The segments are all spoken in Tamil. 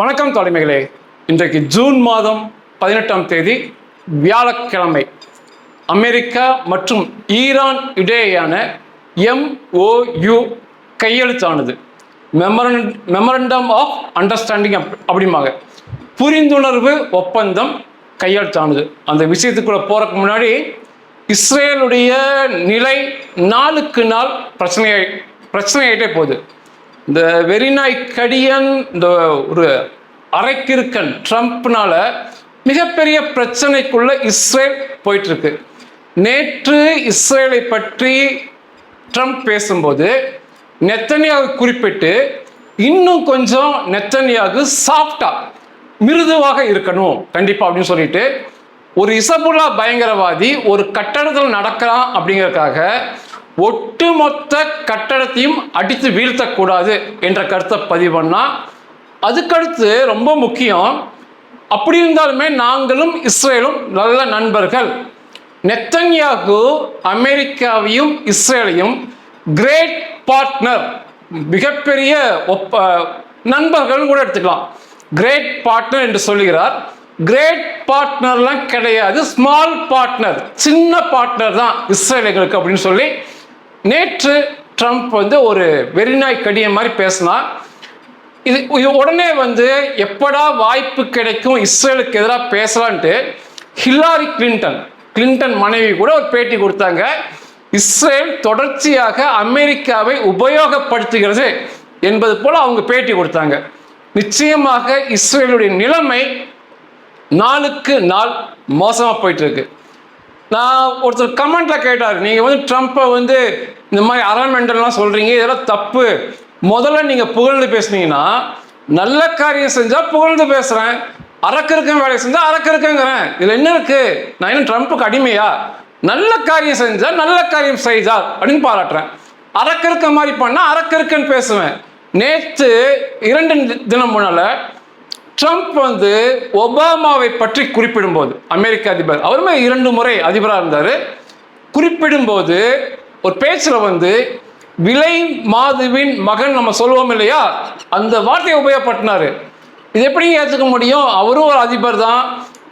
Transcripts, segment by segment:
வணக்கம் தலைமைகளே. இன்றைக்கு ஜூன் மாதம் 18ஆம் தேதி வியாழக்கிழமை. அமெரிக்கா மற்றும் ஈரான் இடையேயான MOU கையெழுத்தானது. மெமரண்டம் ஆஃப் அண்டர்ஸ்டாண்டிங் அப்படிம்பாங்க. புரிந்துணர்வு ஒப்பந்தம் கையெழுத்தானது. அந்த விஷயத்துக்குள்ள போறதுக்கு முன்னாடி இஸ்ரேலுடைய நிலை நாளுக்கு நாள் பிரச்சனையாயிட்டே போகுது. இந்த வெறிநாய் கடியன், இந்த ஒரு அரைக்கிருக்கன் ட்ரம்ப்னால மிகப்பெரிய பிரச்சனைக்குள்ள இஸ்ரேல் போயிட்டு இருக்கு. நேற்று இஸ்ரேலை பற்றி ட்ரம்ப் பேசும்போது நெத்தன்யாகு குறிப்பிட்டு இன்னும் கொஞ்சம் நெத்தன்யாகு சாஃப்டா மிருதுவாக இருக்கணும் கண்டிப்பா அப்படின்னு சொல்லிட்டு, ஒரு இசபுல்லா பயங்கரவாதி ஒரு கட்டடத்தில் நடக்கிறான் அப்படிங்கறதுக்காக ஒட்டுமொத்த கட்டடத்தையும் அடித்து வீழ்த்தக்கூடாது என்ற கருத்தை பதிவு பண்ணா. அதுக்கடுத்து ரொம்ப முக்கியம், அப்படி இருந்தாலுமே நாங்களும் இஸ்ரேலும் நல்ல நண்பர்கள். நெத்தன்யாகு அமெரிக்காவையும் இஸ்ரேலையும் கிரேட் பார்ட்னர், மிகப்பெரிய நண்பர்கள் கூட எடுத்துக்கலாம். கிரேட் பார்ட்னர் என்று சொல்லுகிறார். கிரேட் பார்ட்னர்லாம் கிடையாது, ஸ்மால் பார்ட்னர், சின்ன பார்ட்னர் தான் இஸ்ரேலுக்கு அப்படின்னு சொல்லி நேற்று ட்ரம்ப் ஒரு வெறிநாய் கடிய மாதிரி பேசினா. இது உடனே எப்படா வாய்ப்பு கிடைக்கும் இஸ்ரேலுக்கு எதிராக பேசலான்ட்டு ஹில்லாரி கிளின்டன் மனைவி கூட ஒரு பேட்டி கொடுத்தாங்க. இஸ்ரேல் தொடர்ச்சியாக அமெரிக்காவை உபயோகப்படுத்துகிறது என்பது போல அவங்க பேட்டி கொடுத்தாங்க. நிச்சயமாக இஸ்ரேலுடைய நிலைமை நாளுக்கு நாள் மோசமா போயிட்டு இருக்கு. நான் ஒருத்தர் கமெண்ட்ல கேட்டார், நீங்க ட்ரம்ப்பை இந்த மாதிரி அரமெண்டல்லாம் சொல்றீங்க, இதெல்லாம் தப்பு. முதல்ல நீங்க புகழ்ந்து பேசுனீங்கன்னா, நல்ல காரியம் செஞ்சா புகழ்ந்து பேசுறேன், அரக்கருக்கும் வேலை செஞ்சா அரக்கருக்குங்கிறேன், இதுல என்ன இருக்கு? நான் என்ன ட்ரம்ப்புக்கு அடிமையா? நல்ல காரியம் செஞ்சா நல்ல காரியம் செய்தார் அப்படின்னு பாராட்டுறேன், அரக்கருக்க மாதிரி பண்ணா அரக்கருக்குன்னு பேசுவேன். நேற்று 2 தினம் முன்னால ட்ரம்ப் ஒபாமாவை பற்றி குறிப்பிடும்போது, அமெரிக்க அதிபர், அவருமே 2 முறை அதிபராக இருந்தார், குறிப்பிடும்போது ஒரு பேச்சில் விலை மாதுவின் மகன் நம்ம சொல்லுவோம் இல்லையா, அந்த வார்த்தையை உபயோகப்படுத்தினாரு. இது எப்படி ஏற்றுக்க முடியும்? அவரும் ஒரு அதிபர் தான்,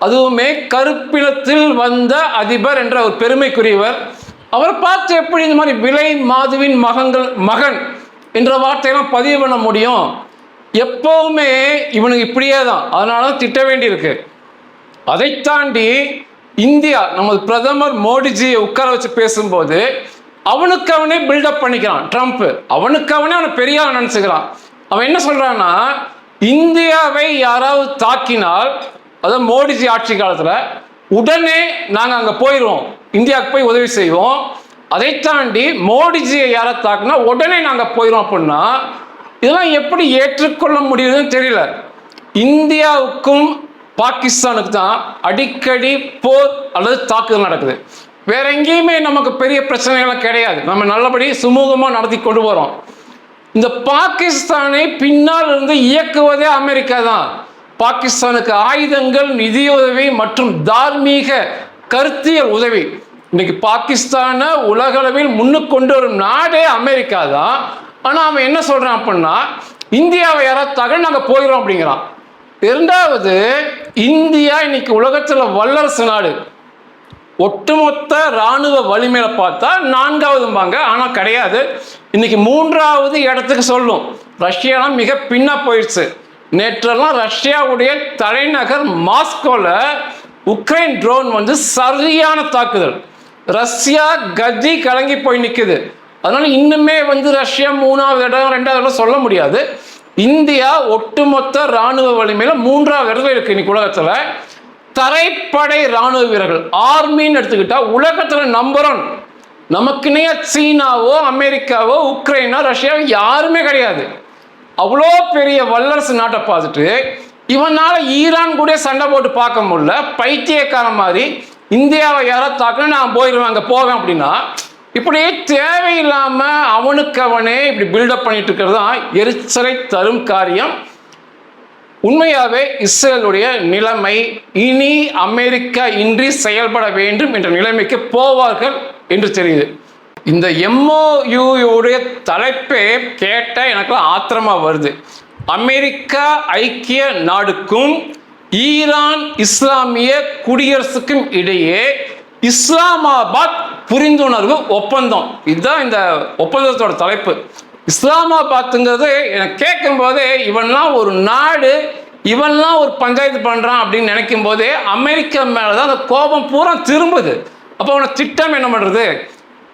அதுவுமே கருப்பினத்தில் வந்த அதிபர் என்ற ஒரு பெருமைக்குரியவர். அவரை பார்த்து எப்படி இந்த மாதிரி விலை மாதுவின் மகன் என்ற வார்த்தையெல்லாம் பதிவு பண்ண முடியும்? எப்பவுமே இவனுக்கு இப்படியே தான், அதனால தான் திட்ட வேண்டியிருக்கு. அதை தாண்டி இந்தியா, நமது பிரதமர் மோடிஜியை உட்கார வச்சு பேசும்போது அவனுக்கு அவனே பில்டப் பண்ணிக்கிறான் ட்ரம்ப். அவனுக்கு அவனே அவனை பெரிய நினைச்சுக்கிறான். அவன் என்ன சொல்றான்னா, இந்தியாவை யாராவது தாக்கினால், அதாவது மோடிஜி ஆட்சி காலத்துல உடனே நாங்க அங்க போயிடுவோம், இந்தியாவுக்கு போய் உதவி செய்வோம். அதை தாண்டி மோடிஜியை யாராவது தாக்குனா உடனே நாங்க போயிடுவோம் அப்படின்னா, இதெல்லாம் எப்படி ஏற்றுக்கொள்ள முடியுதுன்னு தெரியல. இந்தியாவுக்கும் பாகிஸ்தானுக்கு தான் அடிக்கடி போர் அல்லது தாக்குதல் நடக்குது. வேற எங்கேயுமே நமக்கு பெரிய பிரச்சனைகள் கிடையாது, நம்ம நல்லபடி சுமூகமாக நடத்தி கொண்டு வரோம். இந்த பாகிஸ்தானை பின்னால் இருந்து இயக்குவதே அமெரிக்கா தான். பாகிஸ்தானுக்கு ஆயுதங்கள், நிதியுதவி மற்றும் தார்மீக கருத்தியல் உதவி. இன்னைக்கு பாகிஸ்தானை உலகளவில் முன்னுக்கு கொண்டு வரும் நாடே அமெரிக்கா தான். ஆனா அவன் என்ன சொல்றான் அப்படின்னா, இந்தியாவை யாராவது தகவல் நாங்க போயிடும் அப்படிங்கிறான். இரண்டாவது, இந்தியா இன்னைக்கு உலகத்துல வல்லரசு நாடு. ஒட்டுமொத்த இராணுவ வலிமையில பார்த்தா 4வதும்பாங்க, ஆனா கிடையாது, இன்னைக்கு 3வது இடத்துக்கு சொல்லும். ரஷ்யாலாம் மிக பின்னா போயிடுச்சு. நேற்றெல்லாம் ரஷ்யாவுடைய தலைநகர் மாஸ்கோல உக்ரைன் ட்ரோன் சரியான தாக்குதல். ரஷ்யா கதி கலங்கி போய் நிக்குது. அதனால இன்னுமே ரஷ்யா 3வது இடம் 2வது இடம் சொல்ல முடியாது. இந்தியா ஒட்டுமொத்த இராணுவ வலிமையில 3வது இடத்துல இருக்கு இன்னைக்கு உலகத்துல. தரைப்படை இராணுவ வீரர்கள், ஆர்மின்னு எடுத்துக்கிட்டா உலகத்துல நம்பர் 1. நமக்குன்னே சீனாவோ அமெரிக்காவோ உக்ரைனோ ரஷ்யாவோ யாருமே கிடையாது. அவ்வளோ பெரிய வல்லரசு நாட்டை பார்த்துட்டு இவனால ஈரான் கூட சண்டை போட்டு பார்க்க முடியல. பைத்தியக்காரன் மாதிரி இந்தியாவை யாராவது தாக்கணும் நான் போயிடுவேன், அங்கே போவேன் அப்படின்னா, இப்படி தேவையில்லாம அவனுக்கு அவனே இப்படி பில்டப் பண்ணிட்டு இருக்கிறது தான் எரிச்சலை தரும் காரியம். உண்மையாவே இஸ்ரேலுடைய நிலைமை இனி அமெரிக்கா இன்றி செயல்பட வேண்டும் என்ற நிலைமைக்கு போவார்கள் என்று தெரியுது. இந்த MOU தலைப்பே கேட்ட எனக்கு ஆத்திரமா வருது. அமெரிக்கா ஐக்கிய நாடுக்கும் ஈரான் இஸ்லாமிய குடியரசுக்கும் இடையே இஸ்லாமாபாத் புரிந்துணர்வு ஒப்பந்தம். இதுதான் இந்த ஒப்பந்தத்தோட தலைப்பு. இஸ்லாமாபாத்துங்கிறது எனக்கு கேட்கும் போதே இவன்லாம் ஒரு நாடு, இவன்லாம் ஒரு பஞ்சாயத்து பண்றான் அப்படின்னு நினைக்கும் போதே அமெரிக்கா மேலதான் அந்த கோபம் பூரா திரும்புது. அப்போ அவன திட்டம் என்ன பண்றது?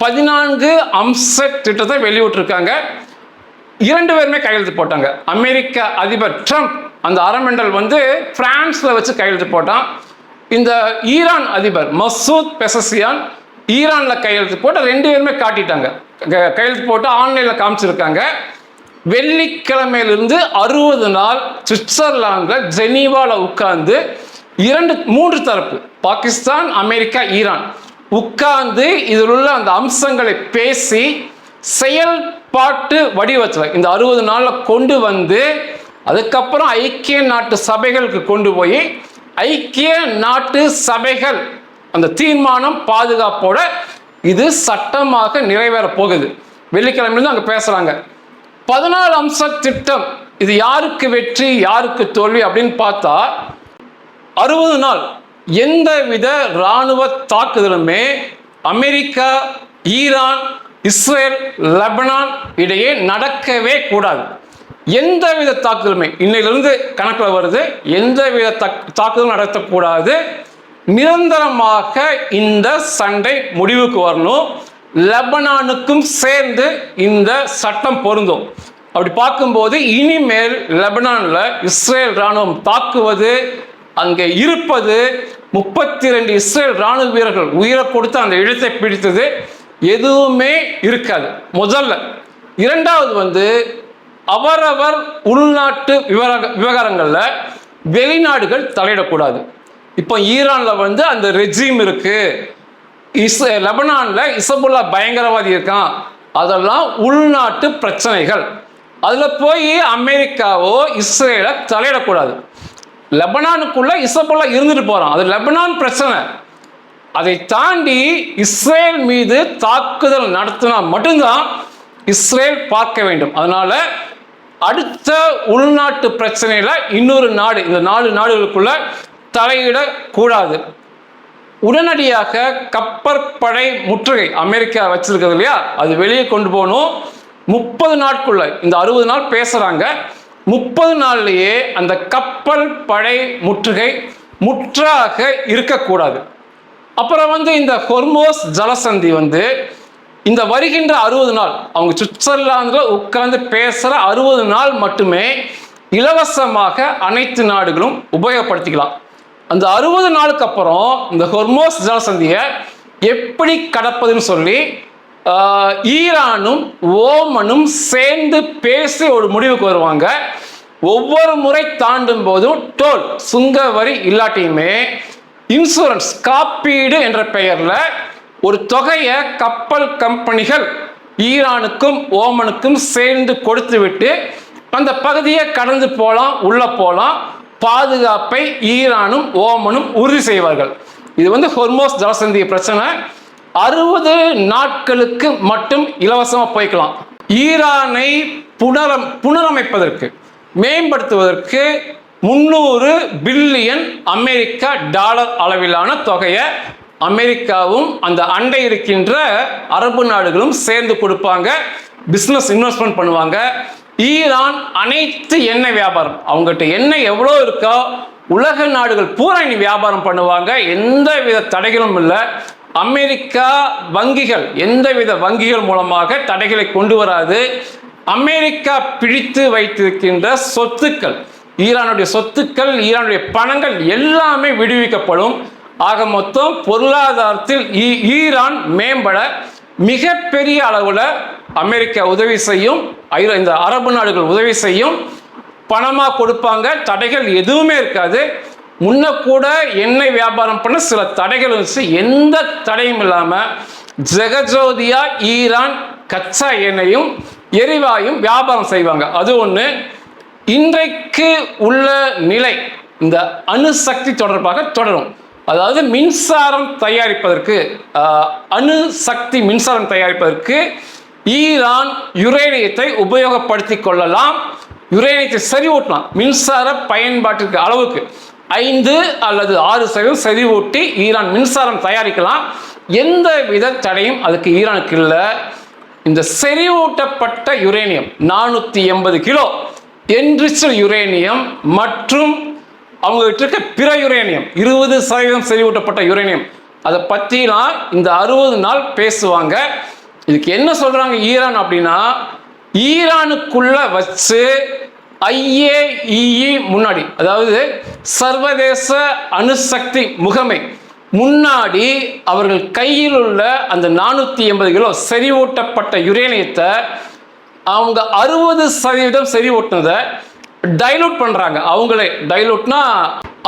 14 அம்ச திட்டத்தை வெளியிட்டிருக்காங்க. 2 பேருமே கையெழுத்து போட்டாங்க. அமெரிக்க அதிபர் ட்ரம்ப் அந்த அறமெண்டல் பிரான்ஸ்ல வச்சு கையெழுத்து போட்டான். இந்த ஈரான் அதிபர் மசூத் பெசசியான் ஈரான்ல கையெழுத்து போட்டு 2 பேருமே காட்டிட்டாங்க. கையெழுத்து போட்டு ஆன்லைன்ல காமிச்சிருக்காங்க. வெள்ளிக்கிழமையிலிருந்து 60 நாள் சுவிட்சர்லாந்துல ஜெனீவால உட்கார்ந்து 3 தரப்பு பாகிஸ்தான், அமெரிக்கா, ஈரான் உட்கார்ந்து இதில் உள்ள அந்த அம்சங்களை பேசி செயல்பாட்டு வடிவத்தில் இந்த 60 நாள்ல கொண்டு வந்து அதுக்கப்புறம் ஐக்கிய நாட்டு சபைகளுக்கு கொண்டு போய் ஐக்கிய நாட்டு சபைகள் அந்த தீர்மானம் பாதுகாப்போட இது சட்டமாக நிறைவேற போகுது. வெள்ளிக்கிழமையில அங்க பேசுறாங்க. 14 அம்ச திட்டம் இது யாருக்கு வெற்றி யாருக்கு தோல்வி அப்படின்னு பார்த்தா 60 நாள் எந்தவித இராணுவ தாக்குதலுமே அமெரிக்கா, ஈரான், இஸ்ரேல், லெபனான் இடையே நடக்கவே கூடாது. எந்தவித தாக்குதலுமே இன்னையிலிருந்து கணக்கில் வருது. எந்தவித தாக்குதலும் நடத்தக்கூடாது. நிரந்தரமாக இந்த சண்டை முடிவுக்கு வரணும். லெபனானுக்கும் சேர்ந்து இந்த சட்டம் பொருந்தும். அப்படி பார்க்கும்போது இனிமேல் லெபனான்ல இஸ்ரேல் இராணுவம் தாக்குவது, அங்கே இருப்பது 32 இஸ்ரேல் இராணுவ வீரர்கள் உயிரை கொடுத்து அந்த இடத்தை பிடித்தது எதுவுமே இருக்காது. முதல்ல. இரண்டாவது அவரவர் உள்நாட்டு விவகாரங்கள்ல வெளிநாடுகள் தலையிடக்கூடாது. இப்போ ஈரான்ல அந்த ரெஜிம் இருக்கு, லெபனான்ல இசபுல்லா பயங்கரவாதி இருக்கான், அதெல்லாம் உள்நாட்டு பிரச்சனைகள். அதுல போய் அமெரிக்காவோ இஸ்ரேல தலையிடக்கூடாது. லெபனானுக்குள்ள இசபுல்லா இருந்துட்டு போறான், அது லெபனான் பிரச்சனை. அதை தாண்டி இஸ்ரேல் மீது தாக்குதல் நடத்தினா மட்டும்தான் இஸ்ரேல் பார்க்க வேண்டும். அதனால அடுத்த உள்நாட்டு பிரச்சனையில இன்னொரு நாடு, இந்த 4 நாடுகளுக்குள்ள தலையிடக்கூடாது. உடனடியாக கப்பற்படை முற்றுகை அமெரிக்கா வச்சிருக்கிறது இல்லையா, அது வெளியே கொண்டு போகணும். 30 நாட்குள்ள இந்த 60 நாள் பேசுறாங்க. 30 நாள்லயே அந்த கப்பல் படை முற்றுகை முற்றாக இருக்கக்கூடாது. அப்புறம் இந்த ஹொர்மோஸ் ஜலசந்தி இந்த வருகின்ற 60 நாள் அவங்க சுவிட்சர்லாந்துல உட்கார்ந்து பேசுற 60 நாள் மட்டுமே இலவசமாக அனைத்து நாடுகளும் உபயோகப்படுத்திக்கலாம். அந்த 60 நாளுக்கு அப்புறம் இந்த ஹொர்மோஸ் ஜலசந்தியை எப்படி கடப்பதுன்னு சொல்லி ஈரானும் ஓமனும் சேர்ந்து பேசி ஒரு முடிவுக்கு வருவாங்க. ஒவ்வொரு முறை தாண்டும் போதும் டோல் சுங்க வரி இல்லாட்டியுமே இன்சூரன்ஸ் காப்பீடு என்ற பெயர்ல ஒரு தொகையை கப்பல் கம்பெனிகள் ஈரானுக்கும் ஓமனுக்கும் சேர்ந்து கொடுத்து விட்டு அந்த பகுதியை கடந்து போலாம், உள்ள போலாம். பாதுகாப்பை ஈரானும் ஓமனும் உறுதி செய்வார்கள். இது ஹொர்மோஸ் ஜலசந்தி பிரச்சனை 60 நாட்களுக்கு மட்டும் இலவசமா போய்க்கலாம். ஈரானை புனரமைப்பதற்கு மேம்படுத்துவதற்கு 300 பில்லியன் அமெரிக்கா டாலர் அளவிலான தொகையை அமெரிக்காவும் அந்த அண்டை இருக்கின்ற அரபு நாடுகளும் சேர்ந்து கொடுப்பாங்க. பிசினஸ் இன்வெஸ்ட்மெண்ட் பண்ணுவாங்க. ஈரான் அனைத்து எண்ணெய் வியாபாரம், அவங்ககிட்ட எண்ணெய் எவ்வளோ இருக்கோ உலக நாடுகள் பூரா இனி வியாபாரம் பண்ணுவாங்க. எந்த வித தடைகளும் இல்லை. அமெரிக்கா வங்கிகள் எந்தவித வங்கிகள் மூலமாக தடைகளை கொண்டு வராது. அமெரிக்கா பிடித்து வைத்திருக்கின்ற சொத்துக்கள், ஈரானுடைய சொத்துக்கள், ஈரானுடைய பணங்கள் எல்லாமே விடுவிக்கப்படும். ஆக மொத்தம் பொருளாதாரத்தில் ஈரான் மேம்பட மிகப்பெரிய அளவுல அமெரிக்கா உதவி செய்யும், இந்த அரபு நாடுகள் உதவி செய்யும், பணமா கொடுப்பாங்க. தடைகள் எதுவுமே இருக்காது. முன்ன கூட எண்ணெய் வியாபாரம் பண்ண சில தடைகள் இருந்துச்சு. எந்த தடையும் இல்லாம ஜெகஜோதியா ஈரான் கச்சா எண்ணெயும் எரிவாயும் வியாபாரம் செய்வாங்க. அது ஒண்ணு. இன்றைக்கு உள்ள நிலை இந்த அணுசக்தி தொடர்பாக தொடரும். அதாவது மின்சாரம் தயாரிப்பதற்கு, அணுசக்தி மின்சாரம் தயாரிப்பதற்கு ஈரான் யுரேனியத்தை உபயோகப்படுத்திக் கொள்ளலாம். யுரேனியத்தை செறிவூட்டலாம். மின்சார பயன்பாட்டிற்கு அளவுக்கு 5 அல்லது 6% செறிவூட்டி ஈரான் மின்சாரம் தயாரிக்கலாம். எந்த வித தடையும் அதுக்கு ஈரானுக்கு இல்லை. இந்த செறிவூட்டப்பட்ட யுரேனியம் 480 கிலோ என்ரிச்டு யுரேனியம் மற்றும் அவங்க கிட்ட இருக்க பிற யுரேனியம் 20% செறிவூட்டப்பட்ட யுரேனியம், அதை பற்றிலாம் இந்த 60 நாள் பேசுவாங்க. இதுக்கு என்ன சொல்றாங்க ஈரான் அப்படின்னா, ஈரானுக்குள்ள வச்சு IAEA முன்னாடி, அதாவது சர்வதேச அணுசக்தி முகமை முன்னாடி அவர்கள் கையில் உள்ள அந்த 480 கிலோ செறிவூட்டப்பட்ட யுரேனியத்தை அவங்க 60% செறிவூட்டினதை டைலூட் பண்றாங்க. அவங்களே டைலூட்னா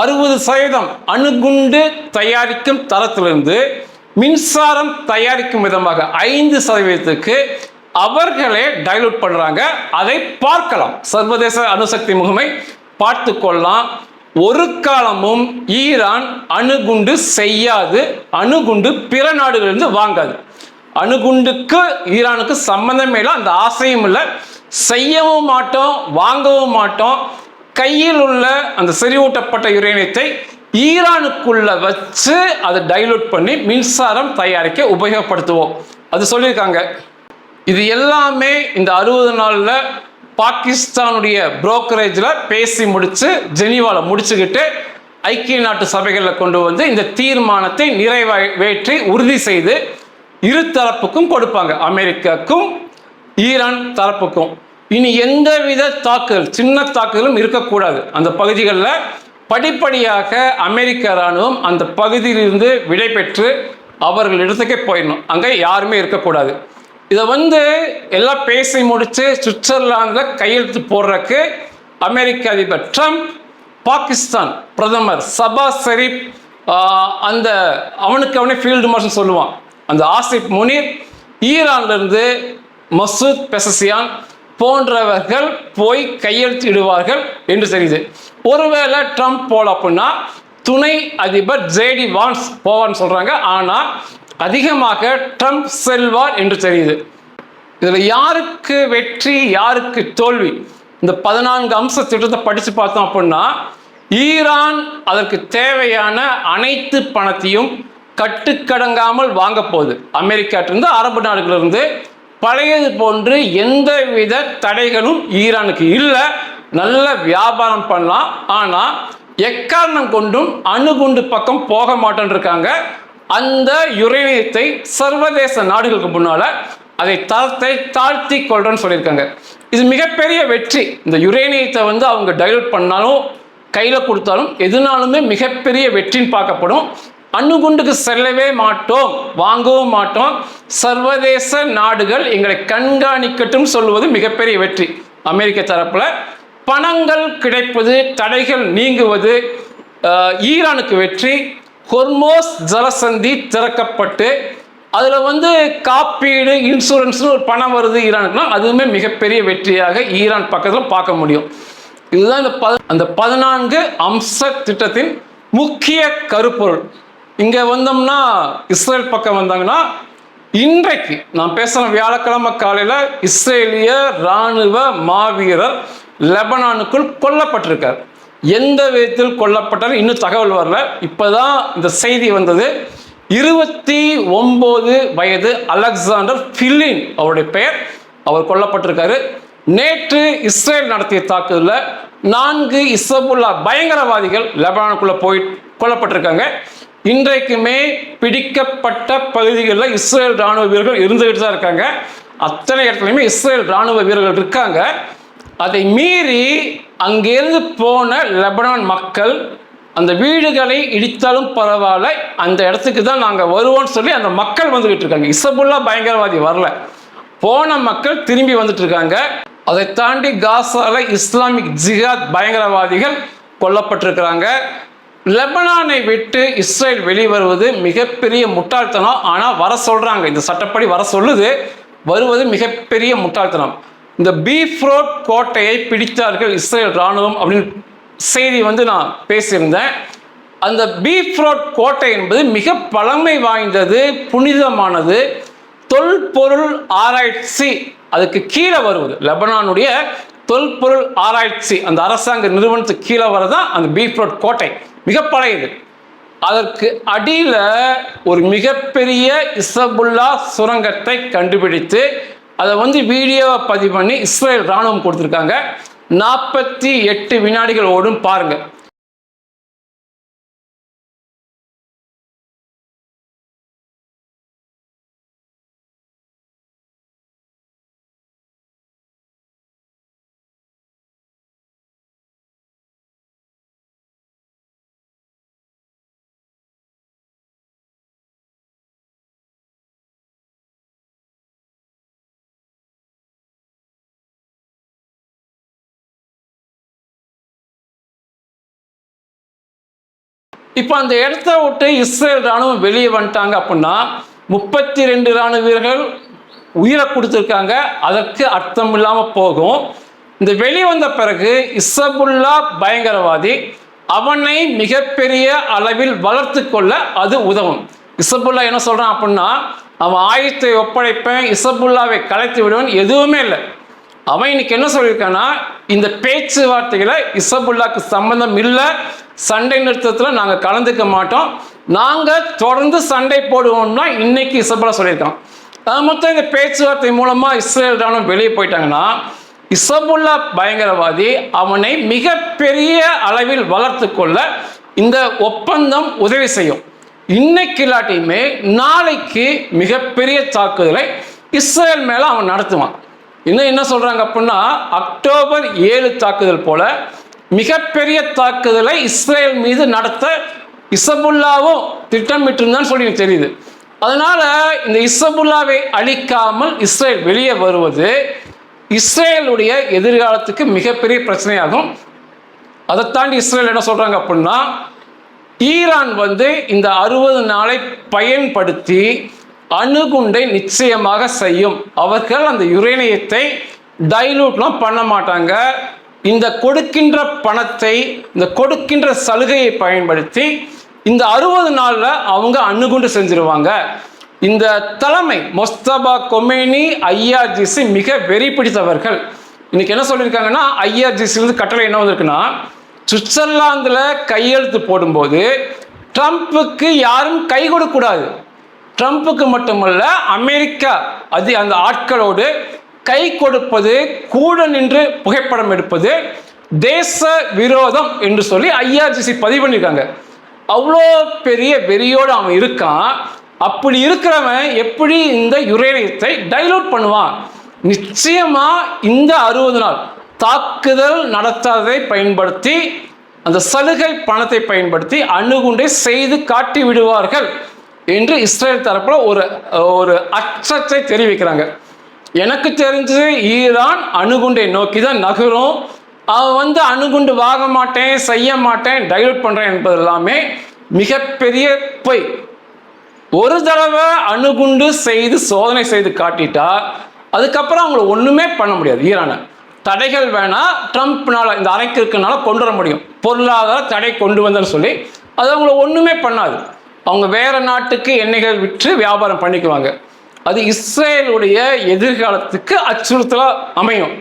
60% அணுகுண்டு தயாரிக்கும் தரத்திலிருந்து மின்சாரம் தயாரிக்கும் விதமாக 5%க்கு அவர்களே டைலூட் பண்றாங்க. அதை பார்க்கலாம், சர்வதேச அணுசக்தி முகமை பார்த்து கொள்ளலாம். ஒரு காலமும் ஈரான் அணுகுண்டு செய்யாது, அணுகுண்டு பிற நாடுகளிலிருந்து வாங்காது. அணுகுண்டுக்கு ஈரானுக்கு சம்பந்தமே இல்லை, அந்த ஆசையும் இல்லை, செய்யவும் மாட்டோம், வாங்கவும் மாட்டோம். கையில் உள்ள அந்த செறிவூட்டப்பட்ட யுரேனியத்தை ஈரானுக்குள்ள வச்சு அதை டைலூட் பண்ணி மின்சாரம் தயாரிக்க உபயோகப்படுத்துவோம், அது சொல்லியிருக்காங்க. இது எல்லாமே இந்த 60 நாள்ல பாகிஸ்தானுடைய புரோக்கரேஜில் பேசி முடிச்சு ஜெனீவாவில் முடிச்சுக்கிட்டு ஐக்கிய நாட்டு சபைகளில் கொண்டு வந்து இந்த தீர்மானத்தை நிறைவேற்றி உறுதி செய்து இரு தரப்புக்கும் கொடுப்பாங்க, அமெரிக்காவுக்கும் ஈரான் தரப்புக்கும். இனி எந்தவித தாக்குதல், சின்ன தாக்குதலும் இருக்கக்கூடாது. அந்த பகுதிகளில் படிப்படியாக அமெரிக்க இராணுவம் அந்த பகுதியிலிருந்து விடை பெற்று அவர்கள் இடத்துக்கே போயிடணும், அங்கே யாருமே இருக்கக்கூடாது. இதை எல்லாம் பேசி முடிச்சு சுவிட்சர்லாந்தில் கையெழுத்து போடுறதுக்கு அமெரிக்க அதிபர் ட்ரம்ப், பாகிஸ்தான் பிரதமர் சபாஸ் ஷெரீப், அந்த அவனுக்கு அவனே ஃபீல்டு மார்ஷல் சொல்லுவான் அந்த ஆசிப் முனீர், ஈரான்லேருந்து மசூத் பெசசியான் போன்றவர்கள் போய் கையெழுத்திடுவார்கள் என்று தெரியுது. ஒருவேளை ட்ரம்ப் போல அப்படின்னா துணை அதிபர் JD வான்ஸ் போவான்னு சொல்றாங்க. ஆனால் அதிகமாக ட்ரம்ப் செல்வார் என்று தெரியுது. இதில் யாருக்கு வெற்றி யாருக்கு தோல்வி, இந்த 14 அம்ச திட்டத்தை படித்து பார்த்தோம் அப்படின்னா, ஈரான் அதற்கு தேவையான அனைத்து பணத்தையும் கட்டுக்கடங்காமல் வாங்க போகுது. அமெரிக்காட்டிலிருந்து, அரபு நாடுகளிலிருந்து பழையது போன்று எந்தவித தடைகளும் ஈரானுக்கு இல்லை. நல்ல வியாபாரம் பண்ணலாம். ஆனால் எக்காரணம் கொண்டும் அணுகுண்டு பக்கம் போக மாட்டேன்னு இருக்காங்க. அந்த யுரேனியத்தை சர்வதேச நாடுகளுக்கு முன்னால அதை தரத்தை தாழ்த்தி கொள்றேன்னு சொல்லியிருக்காங்க. இது மிகப்பெரிய வெற்றி. இந்த யுரேனியத்தை அவங்க டைலூட் பண்ணாலும் கையில் கொடுத்தாலும் எதுனாலுமே மிகப்பெரிய வெற்றின்னு பார்க்கப்படும். அணுகுண்டுக்கு செல்லவே மாட்டோம், வாங்கவும் மாட்டோம், சர்வதேச நாடுகள் எங்களை கண்காணிக்கட்டும் சொல்வது மிகப்பெரிய வெற்றி. அமெரிக்க தரப்புல பணங்கள் கிடைப்பது, தடைகள் நீங்குவது ஈரானுக்கு வெற்றி. ஹொர்மோஸ் ஜலசந்தி திறக்கப்பட்டு அதில் காப்பீடு, இன்சூரன்ஸ்னு ஒரு பணம் வருது ஈரானுக்குனா, அதுவுமே மிகப்பெரிய வெற்றியாக ஈரான் பக்கத்தில் பார்க்க முடியும். இதுதான் அந்த 14 அம்ச திட்டத்தின் முக்கிய கருப்பொருள். இங்கே வந்தோம்னா இஸ்ரேல் பக்கம் வந்தாங்கன்னா, இன்றைக்கு நான் பேசுகிற வியாழக்கிழமை காலையில் இஸ்ரேலிய இராணுவ மாவீரர் லெபனானுக்குள் கொல்லப்பட்டிருக்கார். எந்த விதத்தில் கொல்லப்பட்டார் இன்னும் தகவல் வரல. இப்போதான் இந்த செய்தி வந்தது. 29 வயது அலெக்சாண்டர் ஃபிலின் அவருடைய பெயர். அவர் கொல்லப்பட்டிருக்காரு. நேற்று இஸ்ரேல் நடத்திய தாக்குதலில் 4 இஸ்புல்லா பயங்கரவாதிகள் லெபனானுக்குள்ள போய் கொல்லப்பட்டிருக்காங்க. இன்றைக்குமே பிடிக்கப்பட்ட பகுதிகளில் இஸ்ரேல் ராணுவ வீரர்கள் இருந்துகிட்டு தான் இருக்காங்க. அத்தனை இடத்துலையுமே இஸ்ரேல் ராணுவ வீரர்கள் இருக்காங்க. அதை மீறி அங்கிருந்து போன லெபனான் மக்கள் அந்த வீடுகளை இடித்தாலும் பரவாயில்ல, அந்த இடத்துக்கு தான் நாங்கள் வருவோம்னு சொல்லி அந்த மக்கள் வந்துகிட்டு இருக்காங்க. இஸ்புல்லா பயங்கரவாதி வரல, போன மக்கள் திரும்பி வந்துட்டு இருக்காங்க. அதை தாண்டி காசால இஸ்லாமிக் ஜிஹாத் பயங்கரவாதிகள் கொல்லப்பட்டிருக்கிறாங்க. லெபனானை விட்டு இஸ்ரேல் வெளிவருவது மிகப்பெரிய முட்டாள்தனம். ஆனால் வர சொல்றாங்க, இந்த சட்டப்படி வர சொல்லுது, வருவது மிகப்பெரிய முட்டாள்தனம். இந்த பீஃப்ரோட் கோட்டையை பிடித்தார்கள் இஸ்ரேல் இராணுவம் அப்படின்னு செய்தி நான் பேசியிருந்தேன். அந்த பீஃப்ரோட் கோட்டை என்பது மிக பழமை வாய்ந்தது, புனிதமானது, தொல்பொருள் ஆராய்ச்சி அதுக்கு கீழே வருவது. லெபனானுடைய தொல்பொருள் ஆராய்ச்சி அந்த அரசாங்க நிறுவனத்துக்கு கீழே வரதான் அந்த பீஃப் ரோட் கோட்டை, மிக பழையது. அதற்கு அடியில் ஒரு மிகப்பெரிய இசபுல்லா சுரங்கத்தை கண்டுபிடித்து அதை வீடியோவை பதிவு பண்ணி இஸ்ரேல் ராணுவம் கொடுத்துருக்காங்க. 48 வினாடிகள் ஓடும் பாருங்க. இப்போ அந்த இடத்த விட்டு இஸ்ரேல் ராணுவம் வெளியே வந்துட்டாங்க அப்படின்னா 32 ராணுவ வீரர்கள் உயிரை கொடுத்துருக்காங்க. அதற்கு அர்த்தம் இல்லாமல் போகும். இந்த வெளியே வந்த பிறகு இசபுல்லா பயங்கரவாதி அவனை மிகப்பெரிய அளவில் வளர்த்து கொள்ள அது உதவும். இசபுல்லா என்ன சொல்றான் அப்படின்னா, அவன் ஆயுதத்தை ஒப்படைப்பேன், இசபுல்லாவை கலைத்து விடுவேன், எதுவுமே இல்லை. அவன் இன்னைக்கு என்ன சொல்லியிருக்கான்னா, இந்த பேச்சுவார்த்தைகளை இசபுல்லாக்கு சம்பந்தம் இல்லை, சண்டை நிறுத்தத்தில் நாங்கள் கலந்துக்க மாட்டோம், நாங்கள் தொடர்ந்து சண்டை போடுவோம்னா இன்னைக்கு இசபுல்லா சொல்லியிருக்கான். அது மொத்தம் இந்த பேச்சுவார்த்தை மூலமாக இஸ்ரேல் ராணுவம் வெளியே போயிட்டாங்கன்னா இசபுல்லா பயங்கரவாதி அவனை மிகப்பெரிய அளவில் வளர்த்து கொள்ள இந்த ஒப்பந்தம் உதவி செய்யும். இன்னைக்கு இல்லாட்டியுமே நாளைக்கு மிகப்பெரிய தாக்குதலை இஸ்ரேல் மேலே அவன் நடத்துவான். இன்னும் என்ன சொல்றாங்க அப்படின்னா, அக்டோபர் 7 தாக்குதல் போல மிகப்பெரிய தாக்குதலை இஸ்ரேல் மீது நடத்த இசபுல்லாவும் திட்டமிட்டிருந்தான்னு சொல்லி தெரியுது. அதனால இந்த இசபுல்லாவை அழிக்காமல் இஸ்ரேல் வெளியே வருவது இஸ்ரேலுடைய எதிர்காலத்துக்கு மிகப்பெரிய பிரச்சனையாகும். அதை தாண்டி இஸ்ரேல் என்ன சொல்றாங்க அப்படின்னா, ஈரான் இந்த 60 நாளை பயன்படுத்தி அணுகுண்டை நிச்சயமாக செய்யும். அவர்கள் அந்த யுரேனியத்தை டைலூட்லாம் பண்ண மாட்டாங்க. இந்த கொடுக்கின்ற பணத்தை, இந்த கொடுக்கின்ற சலுகையை பயன்படுத்தி இந்த 60 நாளில் அவங்க அணுகுண்டு செஞ்சிருவாங்க. இந்த தலைமை மொஸ்தபா கொமேனி ஐஆர்ஜிசி மிக வெறி பிடித்தவர்கள். இன்னைக்கு என்ன சொல்லியிருக்காங்கன்னா, ஐஆர்ஜிசிலிருந்து கட்டளை என்ன வந்திருக்குன்னா, சுவிட்சர்லாந்தில் கையெழுத்து போடும்போது ட்ரம்ப்புக்கு யாரும் கை கொடுக்கக்கூடாது. ட்ரம்ப்புக்கு மட்டுமல்ல, அமெரிக்கா அந்த ஆட்களோடு கை கொடுப்பது, கூட நின்று புகைப்படம் எடுப்பது தேச விரோதம் என்று சொல்லி ஐஆர்ஜிசி பதிவு பண்ணியிருக்காங்க. அவ்வளோ பெரிய வெறியோடு அவன் இருக்கான். அப்படி இருக்கிறவன் எப்படி இந்த யுரேனியத்தை டைலூட் பண்ணுவான்? நிச்சயமா இந்த 60 நாள் தாக்குதல் நடத்தாததை பயன்படுத்தி, அந்த சலுகை பணத்தை பயன்படுத்தி அணுகுண்டை செய்து காட்டி விடுவார்கள் என்று இஸ்ரேல் தரப்புல ஒரு அச்சத்தை தெரிவிக்கிறாங்க. எனக்கு தெரிஞ்சு ஈரான் அணுகுண்டை நோக்கி தான் நகரும். அவன் அணுகுண்டு வாங்க மாட்டேன், செய்ய மாட்டேன், டைலூட் பண்றேன் என்பது எல்லாமே மிகப்பெரிய பொய். ஒரு தடவை அணுகுண்டு செய்து சோதனை செய்து காட்டிட்டா அதுக்கப்புறம் அவங்கள ஒண்ணுமே பண்ண முடியாது. ஈரானை தடைகள் வேணா ட்ரம்ப்னால இந்த அரைக்கிற்குனால கொண்டு வர முடியும், பொருளாதார தடை கொண்டு வந்தேன்னு சொல்லி அது அவங்கள ஒண்ணுமே பண்ணாது. அவங்க வேற நாட்டுக்கு எண்ணெய்கள் விற்று வியாபாரம் பண்ணிக்குவாங்க. அது இஸ்ரேலுடைய எதிர்காலத்துக்கு அச்சுறுத்தலா அமையும்.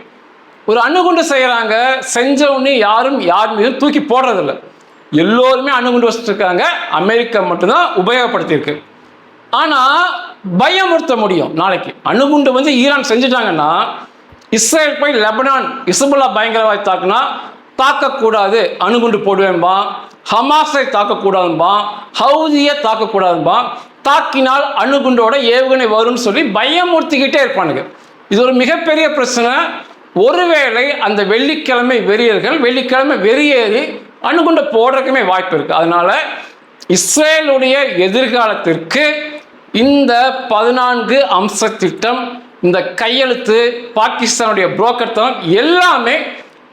ஒரு அணுகுண்டு செய்யறாங்க, செஞ்சவொன்னே யாரும் யார் மீதும் தூக்கி போடுறதில்லை. எல்லோருமே அணுகுண்டு வச்சுட்டு இருக்காங்க. அமெரிக்கா மட்டும்தான் உபயோகப்படுத்தியிருக்கு. ஆனா பயமுறுத்த முடியும். நாளைக்கு அணுகுண்டு ஈரான் செஞ்சுட்டாங்கன்னா இஸ்ரேல் போய் லெபனான் இசபுல்லா பயங்கரவாதி தாக்குனா தாக்கக்கூடாது, அணுகுண்டு போடுவேன்பா. ஹமாஸை தாக்கக்கூடாதுன்பா, ஹவுதியை தாக்கக்கூடாதுன்பா. தாக்கினால் அணுகுண்டோட ஏவுகணை வரும்னு சொல்லி பயமுறுத்திக்கிட்டே இருப்பானுங்க. இது ஒரு மிகப்பெரிய பிரச்சனை. ஒருவேளை அந்த வெள்ளிக்கிழமை வெறியேறி அணுகுண்டை போடுறதுக்குமே வாய்ப்பு இருக்கு. அதனால இஸ்ரேலுடைய எதிர்காலத்திற்கு இந்த 14 அம்ச திட்டம், இந்த கையெழுத்து, பாகிஸ்தானுடைய புரோக்கர் தனம் எல்லாமே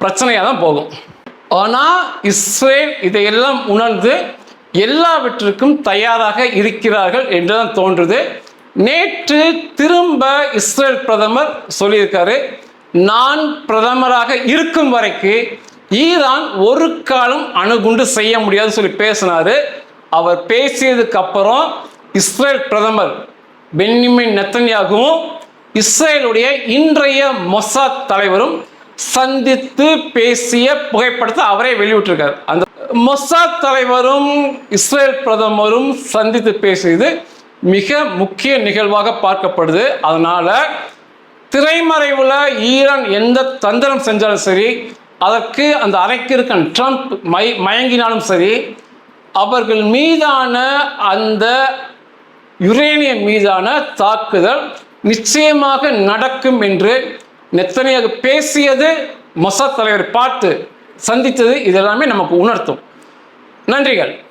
பிரச்சனையாக தான் போகும். ஆனால் இஸ்ரேல் இதையெல்லாம் உணர்ந்து எல்லாவற்றிற்கும் தயாராக இருக்கிறார்கள் என்றுதான் தோன்றுது. நேற்று திரும்ப இஸ்ரேல் பிரதமர் சொல்லியிருக்காரு, நான் பிரதமராக இருக்கும் வரைக்கும் ஈரான் ஒரு காலம் அணுகுண்டு செய்ய முடியாதுன்னு சொல்லி பேசினாரு. அவர் பேசியதுக்கு அப்புறம் இஸ்ரேல் பிரதமர் பென்யமின் நெத்தன்யாகுவும் இஸ்ரேலுடைய இன்றைய மொசாத் தலைவரும் சந்தித்து பேசிய புகைப்படத்தை அவரே வெளியிட்டிருக்கார். அந்த மொசாத் தலைவரும் இஸ்ரேல் பிரதமரும் சந்தித்து பேசியது மிக முக்கிய நிகழ்வாக பார்க்கப்படுது. அதனால திரைமறைவில் ஈரான் எந்த தந்திரம் செஞ்சாலும் சரி, அதற்கு அந்த அரைக்கிருக்கன் ட்ரம்ப் மயங்கினாலும் சரி, அவர்கள் மீதான அந்த யுரேனியம் மீதான தாக்குதல் நிச்சயமாக நடக்கும் என்று நெத்தனியாக பேசியது, மொசாத் தலைவரை பார்த்து சந்தித்தது, இதெல்லாமே நமக்கு உணர்த்தும். நன்றிகள்.